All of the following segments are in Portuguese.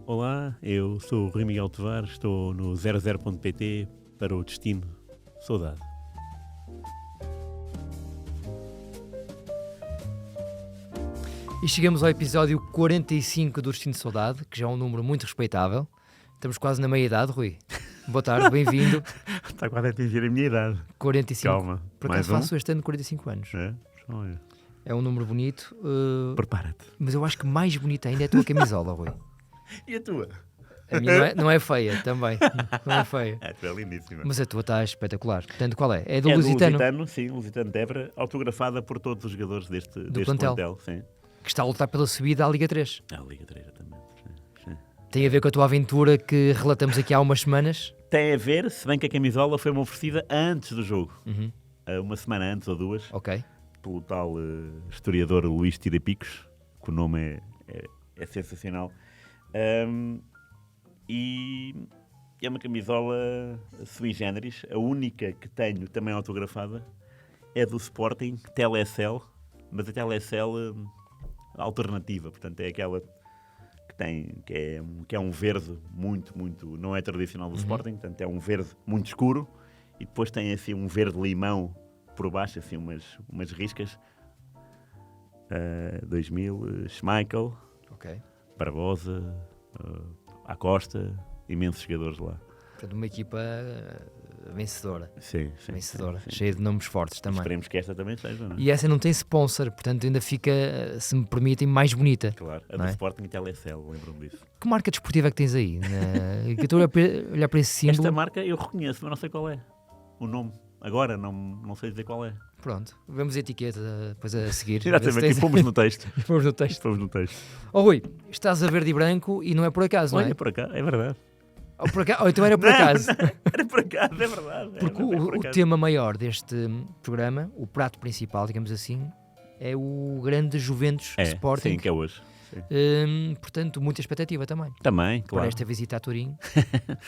Olá, eu sou o Rui Miguel Tovar, estou no 00.pt para o Destino Saudade. E chegamos ao episódio 45 do Destino Saudade, que já é um número muito respeitável. Estamos quase na meia-idade, Rui. Boa tarde, bem-vindo. Está quase a atingir a minha idade. 45. Calma. Por acaso faço este ano 45 anos. Olha. É um número bonito. Prepara-te. Mas eu acho que mais bonita ainda é a tua camisola, Rui. E a tua? A minha não é feia também. Não é feia. A tua é lindíssima. Mas a tua está espetacular. Portanto, qual é? É do É Lusitano, do Lusitano, sim, Lusitano de Évora, autografada por todos os jogadores deste plantel. Sim. que está a lutar pela subida à Liga 3. A Liga 3, exatamente. Sim. Tem a ver com a tua aventura que relatamos aqui há umas semanas? Tem a ver, se bem que a camisola foi-me oferecida antes do jogo. Uma semana antes ou duas. Ok. Pelo tal historiador Luís Tirapicos, que o nome é sensacional. E é uma camisola sui generis. A única que tenho também autografada é do Sporting, Telecel, mas a Telecel alternativa, portanto é aquela que é um verde muito, não é tradicional do Sporting, portanto é um verde muito escuro e depois tem assim um verde limão por baixo, assim umas riscas. 2000, Schmeichel, Ok. Barbosa, Acosta, imensos jogadores lá. Portanto, uma equipa vencedora. Sim. Vencedora. Cheia de nomes fortes também. Esperemos que esta também seja, não é? E essa não tem sponsor, portanto ainda fica, se me permitem, mais bonita. Claro, a não do é? Sporting e Telecel, lembro-me disso. Que marca desportiva é que tens aí? Que eu estou a olhar para esse símbolo. Esta marca eu reconheço, mas não sei qual é o nome. Agora não sei dizer qual é. Pronto, vemos a etiqueta depois a seguir. Exatamente, e fomos no texto. Fomos no texto. Fomos no texto. Oh Rui, estás a verde e branco e não é por acaso, não é? Olha, por acaso, é verdade. Ou então era por acaso. Não, era por acaso, é verdade. Porque é por o acaso. tema maior deste programa, o prato principal, digamos assim, é o grande Juventus Sporting. Sim, que é hoje. Portanto, muita expectativa também. Também, Para claro. esta visita a Turim,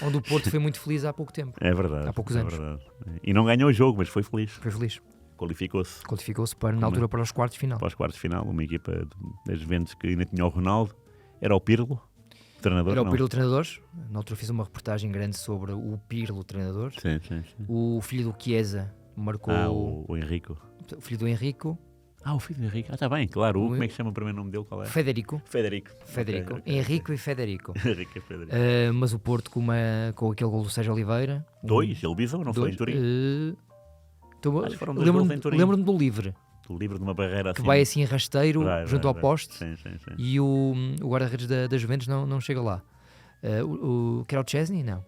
onde o Porto foi muito feliz há pouco tempo. É verdade. Há poucos é anos. Verdade. E não ganhou o jogo, mas foi feliz. Foi feliz. Qualificou-se Qualificou-se na altura para os quartos de final. para os quartos de final. Uma equipa das Juventus que ainda tinha o Ronaldo. Era o Pirlo, treinador. Era o não? Pirlo treinador. Na altura fiz uma reportagem grande sobre o Pirlo treinador. Sim. O filho do Chiesa marcou. O Henrico. O filho do Henrico. O filho do Henrico. Está bem, claro. Como é que chama o primeiro nome dele? Qual é? Federico. Federico. Ok. Henrico e Federico. Henrico e Federico. Mas o Porto com aquele gol do Sérgio Oliveira. Dois, ele visou, não foi em Turim? Acho que foram dois gols em Turim. Lembro-me do livre. O livro de uma barreira assim. Que vai assim rasteiro junto ao poste. Sim. E o guarda-redes da Juventus não chega lá. Que era o Chesney? Não.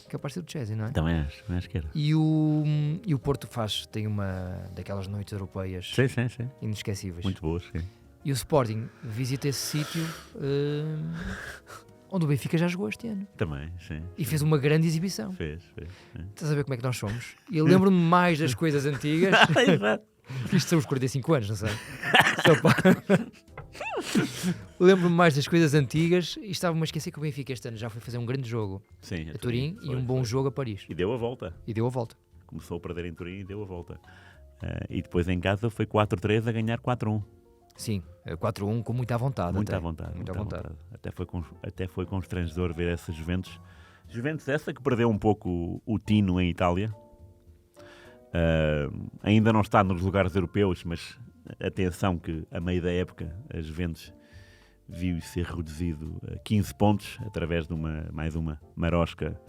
Que é o parceiro do Chesney, não é? Também acho que era. E o Porto tem uma daquelas noites europeias Sim. inesquecíveis. Muito boas, sim. E o Sporting visita esse sítio onde o Benfica já jogou este ano. Também, sim. E fez uma grande exibição. Fez. Estás a ver como é que nós somos? E eu lembro-me mais das coisas antigas. Exato. Isto são os 45 anos, não sei. Lembro-me mais das coisas antigas e estava-me a esquecer que o Benfica este ano já foi fazer um grande jogo Sim, a Turim e um bom jogo a Paris. E deu a volta. E deu a volta. Começou a perder em Turim e deu a volta. E depois em casa foi 4-3 a ganhar 4-1. Sim, 4-1 com muita vontade. Muita vontade. Até foi constrangedor ver essa Juventus. Juventus essa que perdeu um pouco o tino em Itália. Ainda não está nos lugares europeus, mas atenção que a meio da época a Juventus viu ser reduzido a 15 pontos através de mais uma marosca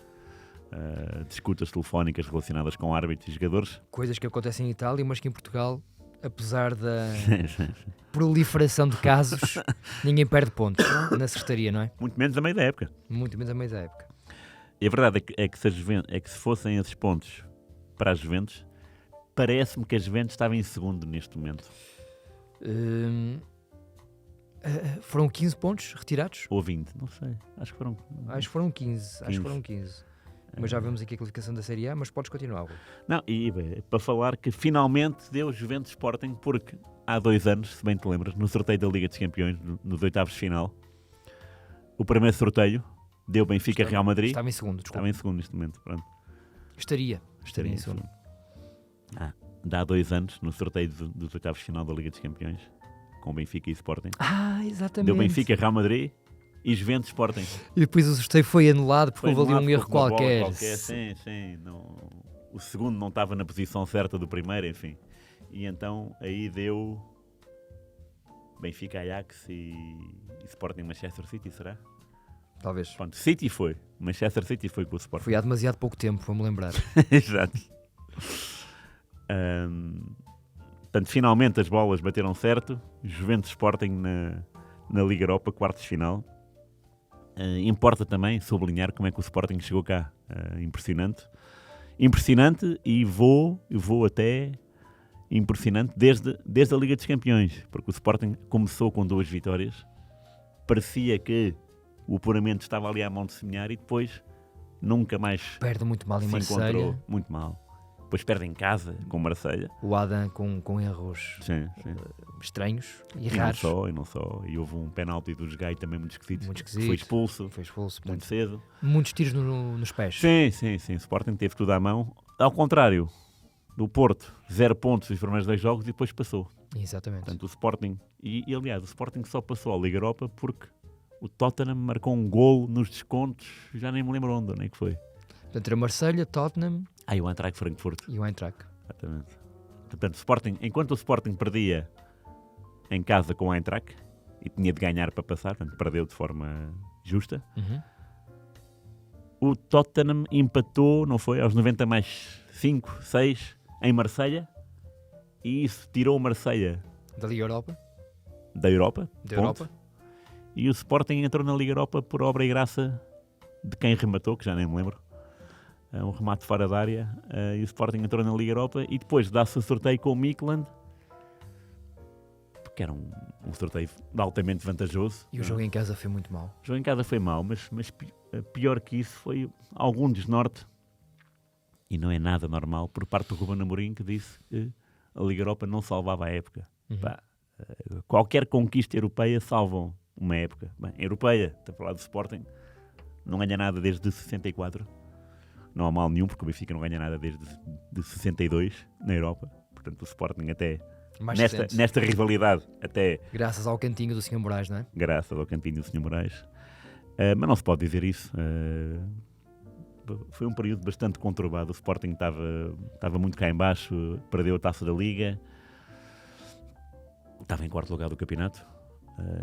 de escutas telefónicas relacionadas com árbitros e jogadores. Coisas que acontecem em Itália, mas que em Portugal, apesar da proliferação de casos, ninguém perde pontos na secretaria, não é? Muito menos a meio da época. Muito menos a meio da época. E a verdade é que se fossem esses pontos para a Juventus, parece-me que a Juventus estava em segundo neste momento. Foram 15 pontos retirados? Ou 20, não sei. Acho que foram 15. Mas já vemos aqui a qualificação da Série A, mas podes continuar. Não, para falar que finalmente deu Juventus Sporting, porque há 2 anos, se bem te lembras, no sorteio da Liga dos Campeões, nos oitavos de final, o primeiro sorteio deu Benfica Real Madrid. Estava em segundo, desculpa. Estava em segundo neste momento, pronto. Estaria em segundo. Há 2 anos, no sorteio dos oitavos de final da Liga dos Campeões, com Benfica e Sporting. Exatamente. Deu Benfica Real Madrid e Juventus Sporting. E depois o sorteio foi anulado porque houve ali um erro houve uma bola qualquer. Sim, o segundo não estava na posição certa do primeiro, enfim. E então aí deu Benfica, Ajax e Sporting Manchester City, será? Talvez. Pronto, City foi. Manchester City foi com o Sporting. Foi há demasiado pouco tempo, vou-me lembrar. Exato. Portanto, finalmente as bolas bateram certo. Juventus Sporting na Liga Europa, quartos de final. Importa também sublinhar como é que o Sporting chegou cá. Impressionante. Impressionante e vou até impressionante desde a Liga dos Campeões, porque o Sporting começou com 2 vitórias. Parecia que o apuramento estava ali à mão de semear e depois nunca mais Perde muito mal em se encontrou. Marselha. Muito mal. Depois perde em casa com Marselha. O Adam com erros Sim. estranhos e E raros. não só. E houve um penalti do Gai também muito esquisito. Muito que esquisito. foi expulso Foi expulso. muito cedo. Muitos tiros nos pés. Sim. O Sporting teve tudo à mão. Ao contrário do Porto, 0 pontos nos primeiros 2 jogos e depois passou. Exatamente. Portanto, o Sporting... E aliás, o Sporting só passou à Liga Europa porque o Tottenham marcou um golo nos descontos. Já nem me lembro onde é que foi. Portanto, era Marselha, Tottenham E o Eintracht Frankfurt. e o Eintracht. Exatamente. Portanto, enquanto o Sporting perdia em casa com o Eintracht e tinha de ganhar para passar, portanto, perdeu de forma justa, o Tottenham empatou, não foi? Aos 90 mais 5, 6 em Marselha, e isso tirou o Marselha Da Liga Europa. da Europa, Da ponto. Europa. E o Sporting entrou na Liga Europa por obra e graça de quem rematou, que já nem me lembro. Um remate fora da área, e o Sporting entrou na Liga Europa e depois dá-se o sorteio com o Midtjylland, que era um sorteio altamente vantajoso. E o jogo em casa foi muito mau. O jogo em casa foi mau, mas pior que isso foi algum desnorte, e não é nada normal, por parte do Ruben Amorim, que disse que a Liga Europa não salvava a época. Pá, qualquer conquista europeia salvam uma época. Bem, europeia, está a falar do Sporting, não ganha nada desde 64. Não há mal nenhum, porque o Benfica não ganha nada desde 62 na Europa. Portanto, o Sporting até Mais nesta rivalidade, até graças ao cantinho do Sr. Moraes, não é? graças ao cantinho do Sr. Moraes. Mas não se pode dizer isso. Foi um período bastante conturbado. O Sporting estava muito cá em baixo, perdeu a Taça da Liga, estava em 4º lugar do campeonato.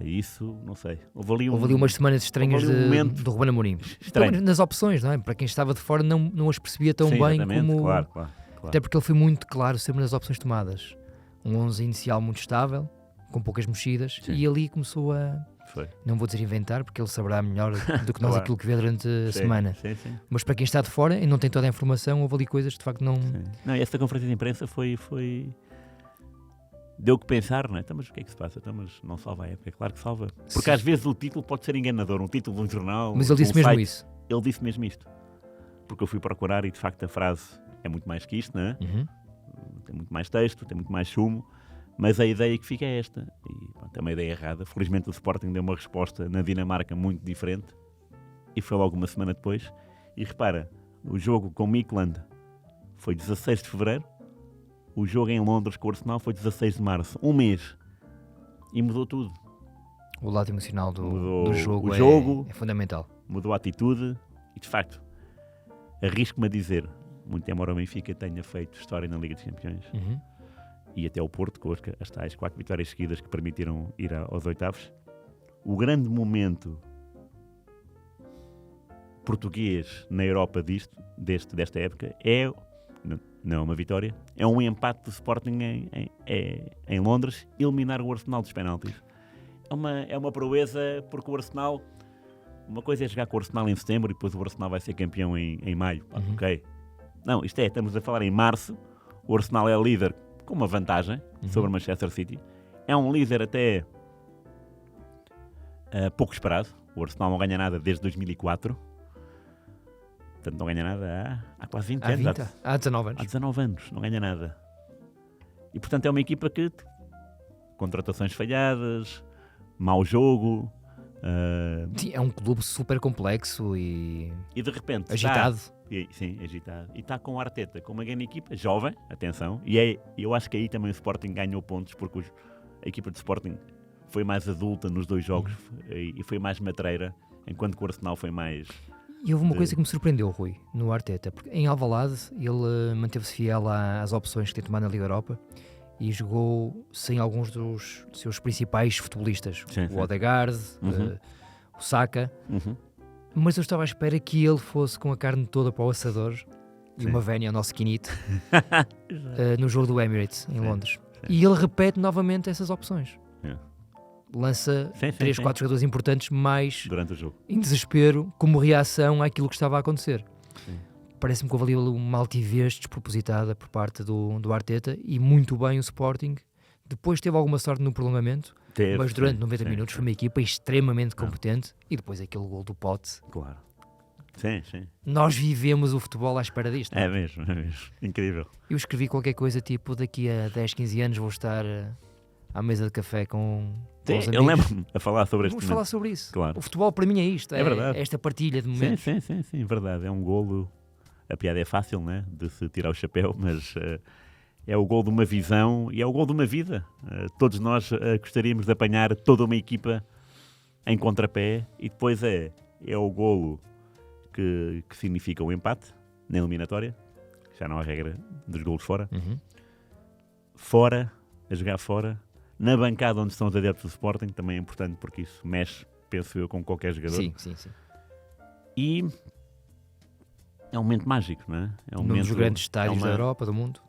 Isso, não sei. Houve ali umas semanas estranhas do Ruben Amorim. Estranho. Nas opções, não é? Para quem estava de fora não as percebia tão Sim, bem exatamente, como... Claro. Até porque ele foi muito claro sempre nas opções tomadas. Um 11 inicial muito estável, com poucas mexidas, Sim. e ali começou a... Foi. Não vou dizer inventar, porque ele saberá melhor do que nós Claro. aquilo que vê durante a semana. Sim. Mas para quem está de fora e não tem toda a informação, houve ali coisas que de facto não... Sim. Não, e esta conferência de imprensa foi... Deu que pensar, não é? Então, mas o que é que se passa? Então, mas não salva a época? É claro que salva. Porque Sim. às vezes o título pode ser enganador. Um título de um jornal... Mas ele de um disse mesmo site. isso. Ele disse mesmo isto. Porque eu fui procurar e, de facto, a frase é muito mais que isto, não é? Tem muito mais texto, tem muito mais sumo. Mas a ideia que fica é esta. E pronto, é uma ideia errada. Felizmente o Sporting deu uma resposta na Dinamarca muito diferente. E foi logo uma semana depois. E repara, o jogo com o Midtjylland foi 16 de fevereiro. O jogo em Londres com o Arsenal foi 16 de março. Um mês. E mudou tudo. O lado emocional Mudou do jogo, o jogo. é fundamental. Mudou a atitude. E de facto, arrisco-me a dizer, muito embora o Benfica tenha feito história na Liga dos Campeões, e até o Porto, com as tais 4 vitórias seguidas que permitiram ir aos oitavos, o grande momento português na Europa desta época é, não é uma vitória, é um empate do Sporting em Londres, eliminar o Arsenal dos penaltis. É uma proeza, porque o Arsenal, uma coisa é jogar com o Arsenal em setembro e depois o Arsenal vai ser campeão em maio. Ok. Não, estamos a falar em março, o Arsenal é líder com uma vantagem sobre o Manchester City. É um líder até pouco esperado. O Arsenal não ganha nada desde 2004. Portanto, não ganha nada há quase 20 anos. Há 19 anos. Há 19 anos, não ganha nada. E, portanto, é uma equipa que... Contratações falhadas, mau jogo... Sim, é um clube super complexo e de repente... agitado. Sim, agitado. E está com o Arteta, com uma grande equipa, jovem, atenção. E eu acho que aí também o Sporting ganhou pontos, porque a equipa de Sporting foi mais adulta nos dois jogos e foi mais matreira, enquanto que o Arsenal foi mais... E houve uma coisa que me surpreendeu, Rui, no Arteta, porque em Alvalade ele manteve-se fiel às opções que tem tomado na Liga Europa e jogou sem alguns dos seus principais futebolistas, o Odegaard, o Saka, mas eu estava à espera que ele fosse com a carne toda para o assador e uma vénia, o nosso Quinito, no jogo do Emirates, em Londres. E ele repete novamente essas opções. Lança 3, 4 jogadores importantes mais durante o jogo, em desespero, como reação àquilo que estava a acontecer. Parece-me que houve ali uma altivez despropositada por parte do Arteta e muito bem o Sporting. Depois teve alguma sorte no prolongamento, mas durante 90 minutos foi uma equipa extremamente competente e depois aquele gol do Pote. Claro. Sim. Nós vivemos o futebol à espera disto. É mesmo. Incrível. Eu escrevi qualquer coisa tipo, daqui a 10, 15 anos vou estar à mesa de café com os amigos. Eu lembro-me a falar sobre este Vamos momento. falar sobre isso. Claro. O futebol para mim é isto, é verdade. Esta partilha de momentos. Sim, verdade. É um golo, a piada é fácil, né? De se tirar o chapéu, mas é o gol de uma visão e é o gol de uma vida. Todos nós gostaríamos de apanhar toda uma equipa em contrapé e depois é o golo que significa o empate na eliminatória. Já não há regra dos golos fora. Fora, a jogar fora. Na bancada onde estão os adeptos do Sporting, também é importante porque isso mexe, penso eu, com qualquer jogador. Sim. E é um momento mágico, não é? É um num dos grandes estádios da Europa, do mundo.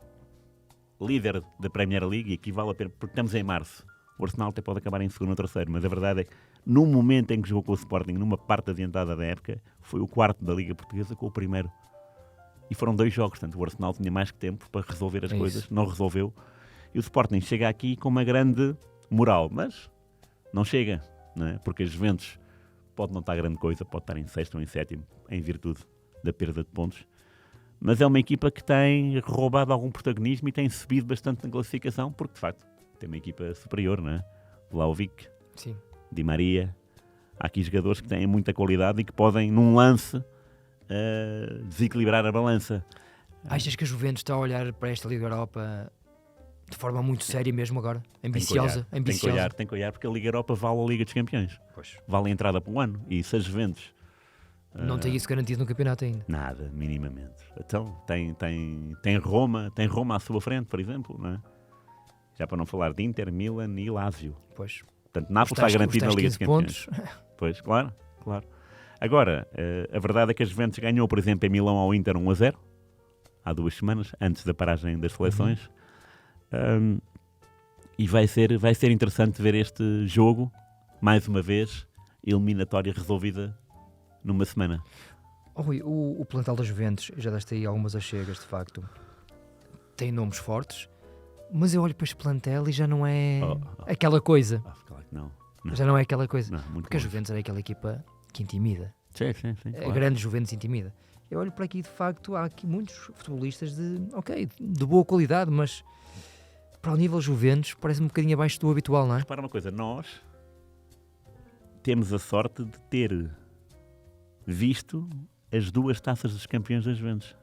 Líder da Premier League, e aqui vale a pena, porque estamos em março. O Arsenal até pode acabar em segundo ou terceiro, mas a verdade é que no momento em que jogou com o Sporting, numa parte adiantada da época, foi o quarto da Liga Portuguesa com o primeiro. E foram 2 jogos, portanto o Arsenal tinha mais que tempo para resolver as coisas, isso. não resolveu. E o Sporting chega aqui com uma grande moral, mas não chega, não é? Porque a Juventus pode não estar grande coisa, pode estar em sexto ou em sétimo, em virtude da perda de pontos. Mas é uma equipa que tem roubado algum protagonismo e tem subido bastante na classificação, porque de facto tem uma equipa superior, não é? Vlahovic, Di Maria. Há aqui jogadores que têm muita qualidade e que podem, num lance, desequilibrar a balança. Achas que a Juventus está a olhar para esta Liga Europa de forma muito séria mesmo agora? Ambiciosa? Tem que olhar, porque a Liga Europa vale a Liga dos Campeões. Pois. Vale a entrada para o ano. E se a Juventus... não tem isso garantido no campeonato ainda. Nada, minimamente. Então, tem Roma à sua frente, por exemplo, não é? Já para não falar de Inter, Milan e Lazio. Pois. Portanto, Nápoles está garantido na Liga dos Campeões. Pois, claro. Agora, a verdade é que a Juventus ganhou, por exemplo, em Milão ao Inter 1-0, há 2 semanas, antes da paragem das seleções. E vai ser interessante ver este jogo, mais uma vez, eliminatória resolvida numa semana. Rui, o plantel da Juventus, já deste aí algumas achegas, de facto, tem nomes fortes, mas eu olho para este plantel e já não é aquela coisa. Claro que não. Já não é aquela coisa. Não, porque a Juventus era aquela equipa que intimida. Sim, claro. A grande Juventus intimida. Eu olho para aqui, de facto, há aqui muitos futebolistas de boa qualidade, mas para o nível Juventus parece um bocadinho abaixo do habitual, não é? Repara uma coisa, nós temos a sorte de ter visto as 2 taças dos campeões da Juventus.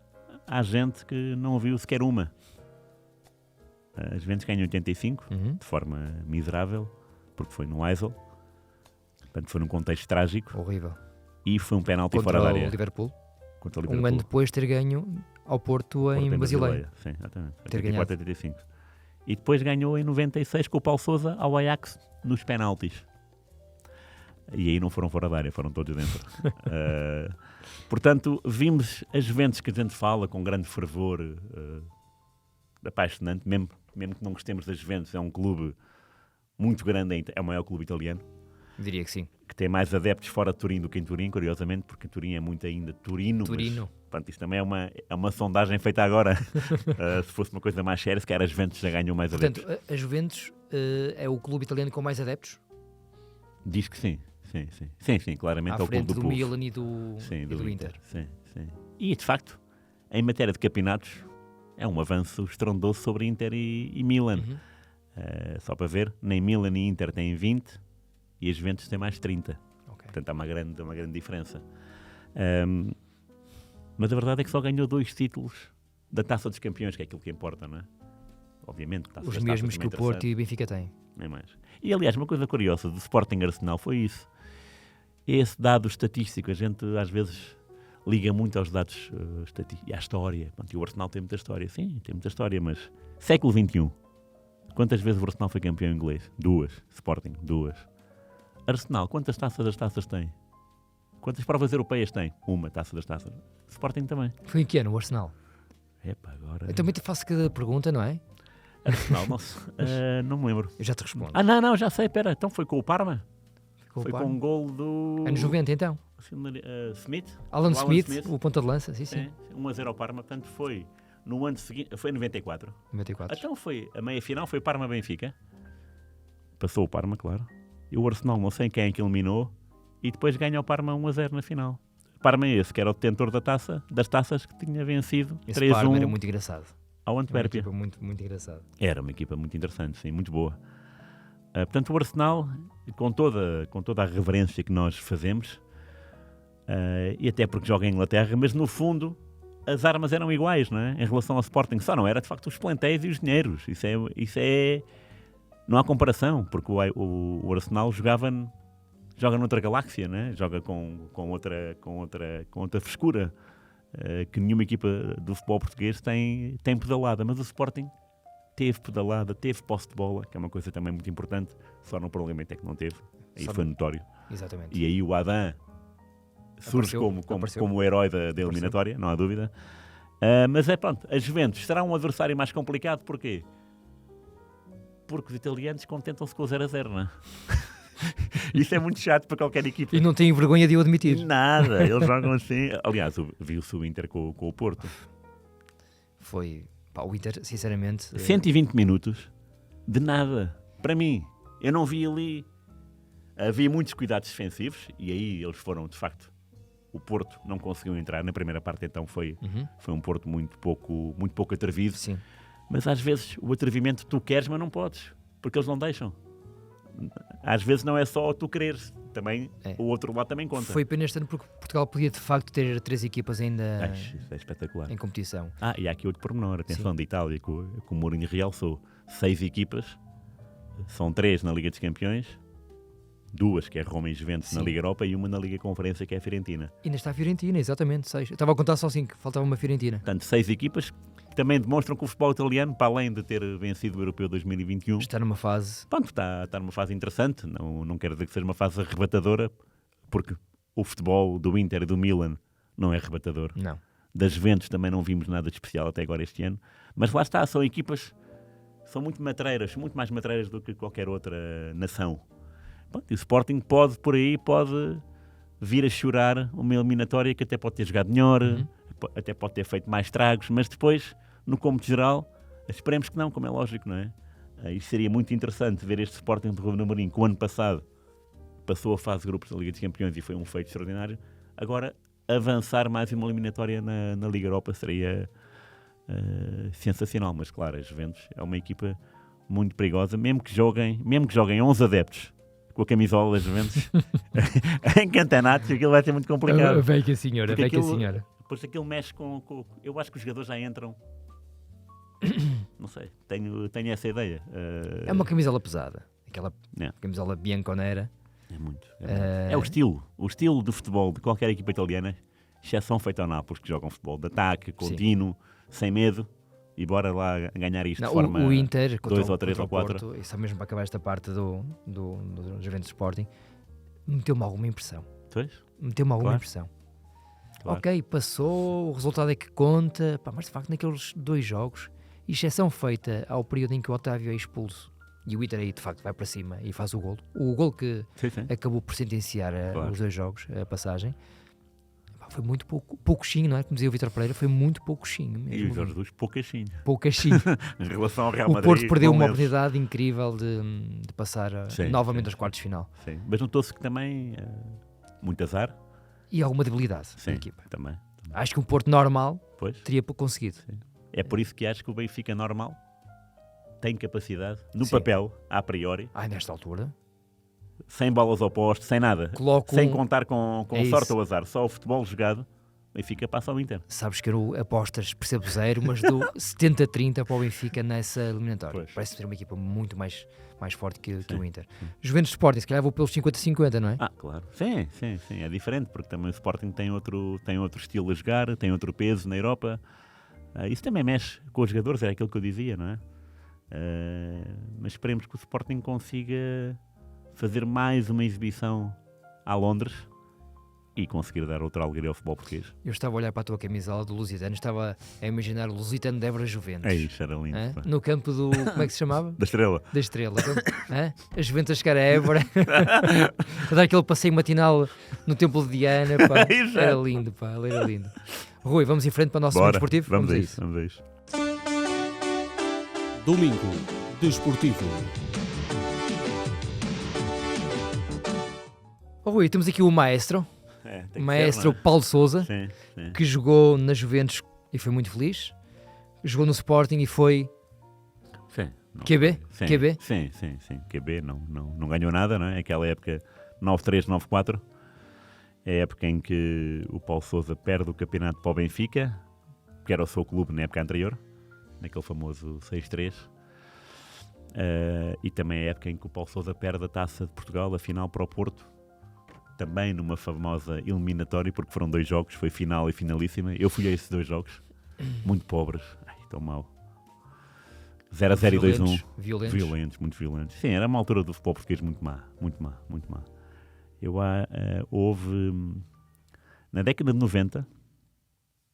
Há gente que não viu sequer uma. A Juventus ganhou em 85, de forma miserável, porque foi no Heysel. Portanto, foi num contexto trágico. Horrível. E foi um penalti fora da área. Contra o Liverpool. Um ano depois ter ganho ao Porto em Basileia. Sim, exatamente. 84, 85. E depois ganhou em 96 com o Paulo Sousa ao Ajax nos penaltis. E aí não foram fora da área, foram todos dentro. Portanto, vimos as Juventus que a gente fala com grande fervor, apaixonante, mesmo que não gostemos das Juventus, é um clube muito grande, é o maior clube italiano. Diria que sim. Que tem mais adeptos fora de Turim do que em Turim, curiosamente, porque Turim é muito ainda Turino. Mas, portanto, isto também é uma sondagem feita agora. Se fosse uma coisa mais séria, se calhar as Juventus já ganham mais adeptos. Portanto, a Juventus é o clube italiano com mais adeptos? Diz que sim. Sim, claramente é o clube do pulso. Milan e do Inter. Sim. E, de facto, em matéria de campeonatos, é um avanço estrondoso sobre Inter e Milan. Só para ver, nem Milan nem Inter têm 20 e as Juventus têm mais 30. Portanto, há uma grande diferença. Mas a verdade é que só ganhou 2 títulos da Taça dos Campeões, que é aquilo que importa, não é? Obviamente. Os mesmos que o Porto e o Benfica têm. Nem mais. E aliás, uma coisa curiosa do Sporting Arsenal foi isso. Esse dado estatístico, a gente às vezes liga muito aos dados estatísticos e à história. Pronto, e o Arsenal tem muita história, sim, tem muita história, mas século XXI, quantas vezes o Arsenal foi campeão inglês? 2. Sporting, 2. Arsenal, quantas taças das taças tem? Quantas provas europeias tem? 1 taça das taças. Sporting também. Foi em que ano o Arsenal? Epa, agora... Eu também te faço cada pergunta, não é? Arsenal, não me lembro. Eu já te respondo. Não, já sei, pera. Então foi com o Parma? Foi com um gol do... Anos 90, então. Smith? Alan Smith, o ponta de lança, sim. 1-0 ao Parma, portanto foi no ano seguinte, foi em 94. 94. Então foi, a meia-final foi Parma-Benfica. Passou o Parma, claro. E o Arsenal, não sei quem é que eliminou, e depois ganha o Parma 1-0 na final. Parma é esse, que era o detentor das taças, que tinha vencido 3-1. Esse Parma era muito engraçado. Ao Antuérpia. Era uma equipa muito engraçada. Era uma equipa muito interessante, sim, muito boa. Portanto, o Arsenal, com toda a reverência que nós fazemos, e até porque joga em Inglaterra, mas no fundo as armas eram iguais, não é? Em relação ao Sporting, só não era de facto os plantéis e os dinheiros. Isso é não há comparação, porque o Arsenal joga noutra galáxia, não é? Joga com outra frescura que nenhuma equipa do futebol português tem pedalada, mas o Sporting teve pedalada, teve posse de bola, que é uma coisa também muito importante, só no Parlamento é que não teve, aí foi notório. Exatamente. E aí o Adam surge como o herói da eliminatória, não há dúvida. Mas pronto, a Juventus será um adversário mais complicado, porquê? Porque os italianos contentam-se com o 0-0, não é? Isso é muito chato para qualquer equipa. E não têm vergonha de o admitir. Nada, eles jogam assim. Aliás, viu-se o Inter com o Porto. Foi, o Inter, sinceramente... 120 minutos de nada. Para mim, eu não vi ali... Havia muitos cuidados defensivos e aí eles foram, de facto... O Porto não conseguiu entrar na primeira parte, então foi um Porto muito pouco atrevido. Sim. Mas às vezes o atrevimento tu queres, mas não podes, porque eles não deixam. Às vezes não é só tu quereres, também o outro lado também conta. Foi apenas este ano porque Portugal podia de facto ter 3 equipas ainda Isso é espetacular. em competição. E há aqui outro pormenor, atenção, de Itália, que o Mourinho realçou 6 equipas, são 3 na Liga dos Campeões, 2 que é Roma e Juventus na Liga Europa e 1 na Liga Conferência que é a Fiorentina. Ainda está a Fiorentina, exatamente, 6. Eu estava a contar só 5, faltava uma Fiorentina. Portanto, 6 equipas que também demonstram que o futebol italiano, para além de ter vencido o Europeu 2021, está numa fase... Pronto, está numa fase interessante, não quero dizer que seja uma fase arrebatadora, porque o futebol do Inter e do Milan não é arrebatador. Não. Das Juventus também não vimos nada de especial até agora este ano, mas lá está, são equipas, são muito mais matreiras do que qualquer outra nação. Pronto, e o Sporting pode vir a chorar uma eliminatória que até pode ter jogado melhor, até pode ter feito mais tragos, mas depois, no cômputo geral, esperemos que não, como é lógico, não é? Isso seria muito interessante ver este Sporting de Ruben Amorim, que o ano passado passou a fase de grupos da Liga dos Campeões e foi um feito extraordinário. Agora, avançar mais uma eliminatória na Liga Europa seria sensacional, mas claro, a Juventus é uma equipa muito perigosa, mesmo que joguem 11 adeptos com a camisola das Juventus em campeonatos, aquilo vai ser muito complicado. Vem que a senhora. Depois aquilo mexe com... Eu acho que os jogadores já entram... Não sei, tenho essa ideia. É uma camisola pesada. Aquela camisola bianconera. É muito. É o estilo de futebol de qualquer equipa italiana, exceção feita ao Nápoles, que jogam futebol de ataque, contínuo, sem medo. E bora lá ganhar isto de forma o Inter, 2 ou 3 ou 4. Porto, e só mesmo para acabar esta parte do Juventus Sporting, meteu-me alguma impressão. Meteu-me alguma impressão. Claro. Ok, passou, o resultado é que conta, mas de facto naqueles 2 jogos, exceção feita ao período em que o Otávio é expulso e o Inter aí de facto vai para cima e faz o golo que acabou por sentenciar os 2 jogos, a passagem. Foi muito pouquinho, não é? Como dizia o Vítor Pereira, foi muito pouquinho mesmo. E o Jorge Jesus, pouquinho. Em relação ao Real Madrid. O Porto perdeu uma oportunidade incrível de passar novamente aos quartos de final. Sim, mas notou-se que também muito azar. E alguma debilidade da equipa. Também. Acho que um Porto normal teria conseguido. Sim. É por isso que acho que o Benfica normal tem capacidade, no papel, a priori. Nesta altura... Sem bolas ao poste, sem nada. Sem contar com sorte ou azar, só o futebol jogado, Benfica passa ao Inter. Sabes que eu apostas percebo zero, mas dou 70-30 para o Benfica nessa eliminatória. Pois. Parece ser uma equipa muito mais forte que Sim, o Inter. sim. Juventus Sporting, se calhar vou pelos 50-50, não é? Claro. Sim, é diferente, porque também o Sporting tem outro estilo a jogar, tem outro peso na Europa. Isso também mexe com os jogadores, era aquilo que eu dizia, não é? Mas esperemos que o Sporting consiga fazer mais uma exibição a Londres e conseguir dar outra alegria ao futebol português. Eu estava a olhar para a tua camisola do Lusitano, estava a imaginar o Lusitano de Évora Juventus. É isso, era lindo. Hã? No campo do... como é que se chamava? Da Estrela. Da Estrela. Hã? A Juventus a chegar a Évora. A dar aquele passeio matinal no Templo de Diana. Pá. Era lindo, pá. Era lindo. Rui, vamos em frente para o nosso momento esportivo? Vamos a isso. Domingo Desportivo. Rui, temos aqui o maestro. Tem que Maestro ser, Paulo Sousa, sim. que jogou na Juventus e foi muito feliz. Jogou no Sporting e foi Sim. QB? Sim. QB? Sim. QB não ganhou nada, não é? Aquela época 9-3, 9-4. É a época em que o Paulo Sousa perde o campeonato para o Benfica, que era o seu clube na época anterior, naquele famoso 6-3. E também é a época em que o Paulo Sousa perde a Taça de Portugal, a final para o Porto, também numa famosa eliminatória, porque foram 2 jogos, foi final e finalíssima. Eu fui a esses 2 jogos, muito pobres, tão mal. 0-0 e 2-1. Violentos. Muito violentos. Sim, era uma altura do futebol português muito má. Houve, na década de 90,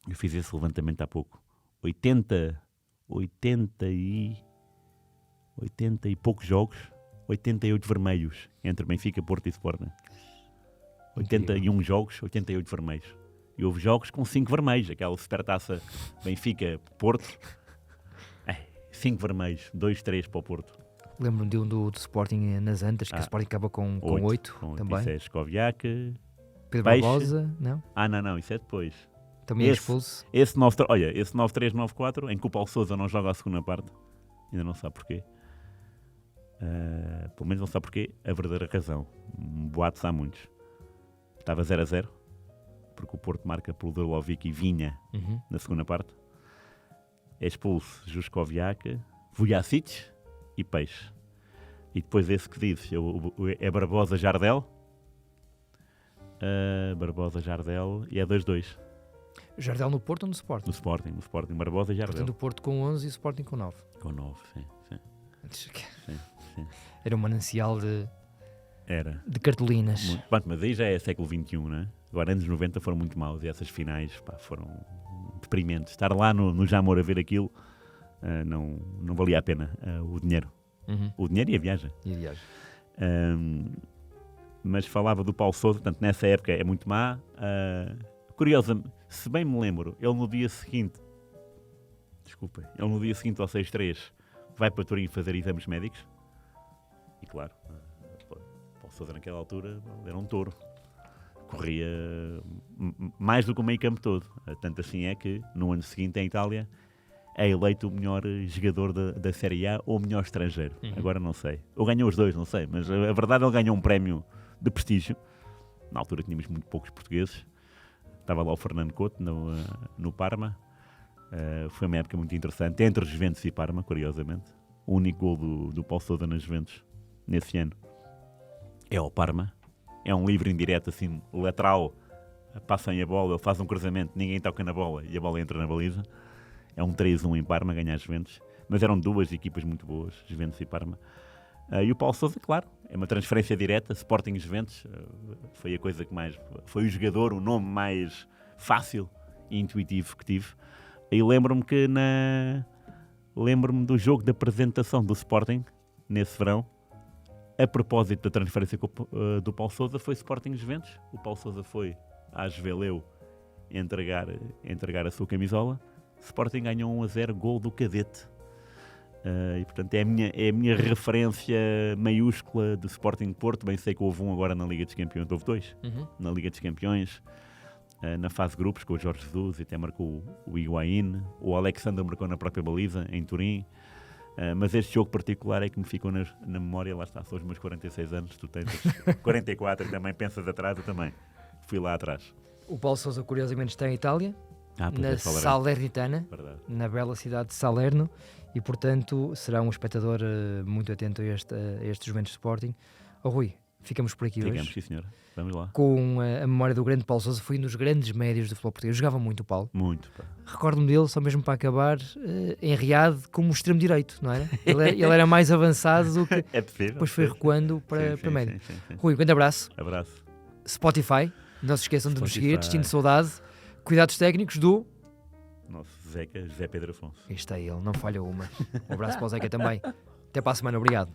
eu fiz esse levantamento há pouco, 80 e poucos jogos, 88 vermelhos entre Benfica, Porto e Sporting. 81 jogos, 88 vermelhos. E houve jogos com 5 vermelhos, aquela supertaça Benfica-Porto, 5 vermelhos, 2-3 para o Porto. Lembro-me de um do Sporting nas Antas, que o Sporting acaba com 8 também. Isso é Escoviac, Pedro Peixe. Barbosa, não? Não, isso é depois. Também é expulso. Esse 9-3, 9-4, em que o Paulo Sousa não joga a segunda parte, ainda não sabe porquê. Pelo menos não sabe porquê, a verdadeira razão. Boatos há muitos. Estava 0-0, porque o Porto marca pelo Dorlovic e Vinha na segunda parte. É expulso Juskoviak, Vujacic e Peixe. E depois esse que dizes, é Barbosa Jardel. Barbosa Jardel e é 2-2. Jardel no Porto ou no Sporting? No Sporting, Barbosa Jardel. Portanto, o Porto com 11 e o Sporting com 9. Com 9, sim. Era um manancial de cartolinas. Bom, mas aí já é século XXI, não é? Agora, anos 90 foram muito maus e essas finais foram deprimentes. Estar lá no Jamor a ver aquilo não valia a pena o dinheiro. O dinheiro e a viagem. Mas falava do Paulo Sousa, portanto, nessa época é muito má. Curiosa, se bem me lembro, ele no dia seguinte ao 6-3 vai para Turim fazer exames médicos. E claro, Paulo Sousa naquela altura era um touro. Corria mais do que o meio campo todo. Tanto assim é que no ano seguinte em Itália é eleito o melhor jogador da Série A ou o melhor estrangeiro. Agora não sei. Ou ganhou os dois, não sei. Mas a verdade é que ele ganhou um prémio de prestígio. Na altura tínhamos muito poucos portugueses. Estava lá o Fernando Couto no Parma. Foi uma época muito interessante entre Juventus e Parma, curiosamente. O único gol do Paulo Sousa nas Juventus nesse ano é ao Parma. É um livre indireto, assim, lateral. Passam a bola, ele faz um cruzamento, ninguém toca na bola e a bola entra na baliza. É um 3-1 em Parma, ganhar as Juventus. Mas eram 2 equipas muito boas, Juventus e Parma. E o Paulo Sousa, claro, é uma transferência direta, Sporting e Juventus. Foi a coisa que mais... Foi o jogador, o nome mais fácil e intuitivo que tive. E lembro-me do jogo de apresentação do Sporting, nesse verão. A propósito da transferência do Paulo Sousa, foi Sporting e Juventus. O Paulo Sousa foi à Juveleu entregar a sua camisola. Sporting ganhou 1-0, gol do Cadete. E portanto é a minha referência maiúscula do Sporting Porto. Bem sei que houve um agora na Liga dos Campeões, houve 2 na Liga dos Campeões, na fase de grupos, com o Jorge Jesus, e até marcou o Higuaín. O Alexandre marcou na própria baliza, em Turim. Mas este jogo particular é que me ficou na memória. Lá está, são os meus 46 anos, tu tens 44 e também pensas atrás, eu também fui lá atrás. O Paulo Sousa, curiosamente, está em Itália, na Salernitana, na bela cidade de Salerno, e portanto será um espectador muito atento a este Juventus Sporting. Rui, ficamos por aqui hoje. Sim, senhor. Vamos lá. Com a memória do grande Paulo Sousa, foi um dos grandes médios do futebol português. Jogava muito o Paulo. Muito. Pá. Recordo-me dele, só mesmo para acabar, em Riad como extremo-direito, não era? Ele era mais avançado do que... É possível. Depois foi recuando para médio. Sim. Rui, um grande abraço. Abraço. Spotify, não se esqueçam de nos seguir. Destino de Saudade. Cuidados técnicos do... Nosso Zeca, José Pedro Afonso. Este é ele, não falha uma. Um abraço para o Zeca também. Até para a semana, obrigado.